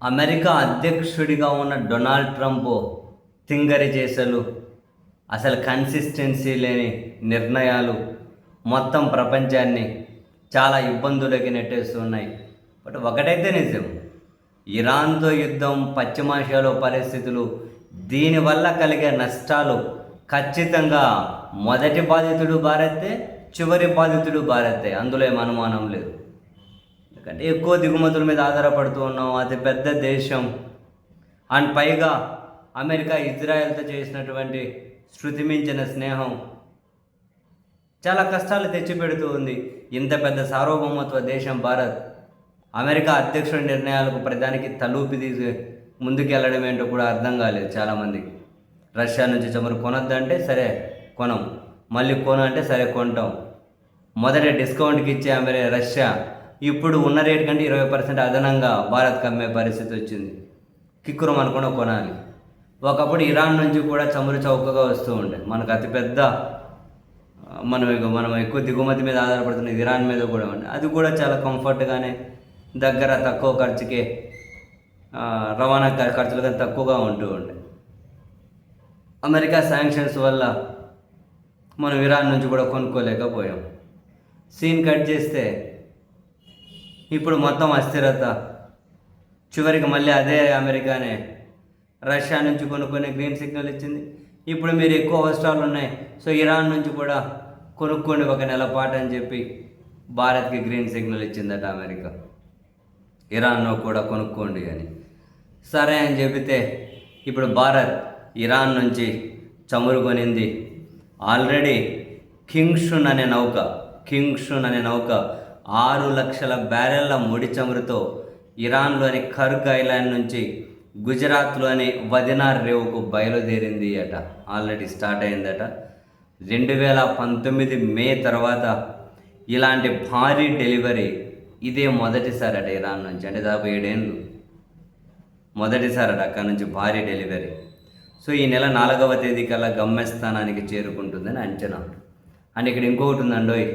America అధ్యక్షుడిగా ఉన్న Donald Trump తింగరి చేసలు, అసలు కన్సిస్టెన్సీ లేని నిర్ణయాలు మొత్తం ప్రపంచాన్ని చాలా ఇబ్బందులకి నెట్టేస్తున్నాయి. బట్ ఒకటైతే నిజం, ఇరాన్తో యుద్ధం, పశ్చిమాసియాలో పరిస్థితులు, దీనివల్ల కలిగే నష్టాలు ఖచ్చితంగా మొదటి బాధితుడు భారతే, చివరి బాధితుడు భారతే, అందులో ఏం అనుమానం లేదు. ఎందుకంటే ఎక్కువ దిగుమతుల మీద ఆధారపడుతూ ఉన్నాం, అతి పెద్ద దేశం. అండ్ పైగా అమెరికా ఇజ్రాయెల్తో చేసినటువంటి శృతి మించిన స్నేహం చాలా కష్టాలు తెచ్చిపెడుతూ ఉంది. ఇంత పెద్ద సార్వభౌమత్వ దేశం భారత్ అమెరికా అధ్యక్షుడి నిర్ణయాలకు ప్రధానికి తలూపి తీసి ముందుకెళ్ళడం ఏంటో కూడా అర్థం కాలేదు చాలామందికి. రష్యా నుంచి చమురు కొనొద్దంటే సరే కొనం, మళ్ళీ కొను అంటే సరే కొంటాం. మొదట డిస్కౌంట్కి ఇచ్చే రష్యా ఇప్పుడు ఉన్న రేట్ కంటే 20% అదనంగా భారత్కి అమ్మే పరిస్థితి వచ్చింది. కిక్కురం అనుకుండా కొనాలి. ఒకప్పుడు ఇరాన్ నుంచి కూడా చమురు చౌకగా వస్తూ ఉండే. మనకు అతిపెద్ద మనం ఎక్కువ దిగుమతి మీద ఆధారపడుతున్నది ఇరాన్ మీద కూడా ఉండే. అది కూడా చాలా కంఫర్ట్గానే దగ్గర తక్కువ ఖర్చుకే, రవాణా ఖర్చులు కానీ తక్కువగా ఉంటూ ఉండే. అమెరికా శాంక్షన్స్ వల్ల మనం ఇరాన్ నుంచి కూడా కొనుక్కోలేకపోయాం. సీన్ కట్ చేస్తే ఇప్పుడు మొత్తం అస్థిరత. చివరికి మళ్ళీ అదే అమెరికానే రష్యా నుంచి కొనుక్కొని గ్రీన్ సిగ్నల్ ఇచ్చింది. ఇప్పుడు మీరు ఎక్కువ అవసరాలు ఉన్నాయి, సో ఇరాన్ నుంచి కూడా కొనుక్కోండి ఒక నెల పాటు అని చెప్పి భారత్కి గ్రీన్ సిగ్నల్ ఇచ్చిందట అమెరికా. ఇరాన్లో కూడా కొనుక్కోండి అని సరే అని చెబితే ఇప్పుడు భారత్ ఇరాన్ నుంచి చమురు కొనింది. ఆల్రెడీ కింగ్షున్ అనే నౌక 6 లక్షల బ్యారెళ్ల ముడి చమురుతో ఇరాన్లోని కర్గ్ ఐలాండ్ నుంచి గుజరాత్లోని వదినార్ రేవుకు బయలుదేరింది అట. ఆల్రెడీ స్టార్ట్ అయిందట. 2019 మే తర్వాత ఇలాంటి భారీ డెలివరీ ఇదే మొదటిసారట ఇరాన్ నుంచి. అంటే దాదాపు 7 ఏళ్ళు మొదటిసారట అక్కడ నుంచి భారీ డెలివరీ. సో ఈ నెల 4వ తేదీ కల్లా గమ్యస్థానానికి చేరుకుంటుందని అంచనా. అండ్ ఇక్కడ ఇంకొకటి ఉందండోయ్,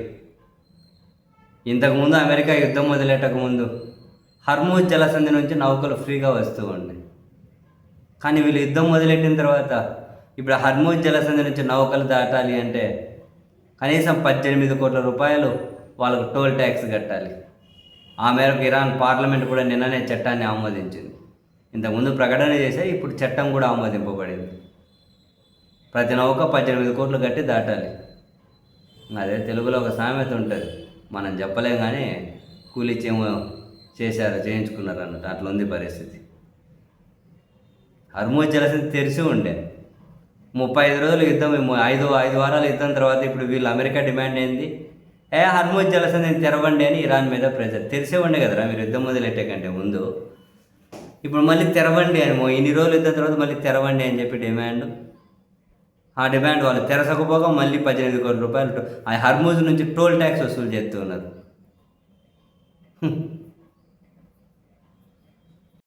ఇంతకుముందు అమెరికా యుద్ధం మొదలెట్టక ముందు హర్మూజ్ జలసంధి నుంచి నౌకలు ఫ్రీగా వస్తూ ఉన్నాయి. కానీ వీళ్ళు యుద్ధం మొదలెట్టిన తర్వాత ఇప్పుడు హర్మూజ్ జలసంధి నుంచి నౌకలు దాటాలి అంటే కనీసం 18 కోట్ల రూపాయలు వాళ్ళకు టోల్ ట్యాక్స్ కట్టాలి. ఆ మేరకు ఇరాన్ పార్లమెంట్ కూడా నిన్ననే చట్టాన్ని ఆమోదించింది. ఇంతకుముందు ప్రకటన చేసే, ఇప్పుడు చట్టం కూడా ఆమోదింపబడింది. ప్రతి నౌక 18 కోట్లు కట్టి దాటాలి. అదే తెలుగులో ఒక సామెత ఉంటుంది, మనం చెప్పలేం కానీ కూలిచ్చేమో చేయించుకున్నారు అన్నట్టు. అట్లా ఉంది పరిస్థితి. హర్మూజ్ జలసంధి తెరిచి ఉండే 35 రోజులు యుద్ధం, 5 వారాల యుద్ధం తర్వాత ఇప్పుడు వీళ్ళు అమెరికా డిమాండ్ ఏంది, హర్మూజ్ జలసంధిని తెరవండి అని ఇరాన్ మీద ప్రెజర్. తెరిసే ఉండే కదరా మీరు యుద్ధం మొదలెట్టే కంటే ముందు. ఇప్పుడు మళ్ళీ తెరవండి అని, ఇన్ని రోజులు యుద్ధం తర్వాత మళ్ళీ తెరవండి అని చెప్పి డిమాండ్. ఆ డిమాండ్ వాళ్ళు తెరసకపోగా మళ్ళీ 18 కోట్ల రూపాయలు ఆ హర్మూజ్ నుంచి టోల్ ట్యాక్స్ వసూలు చేస్తూ ఉన్నారు.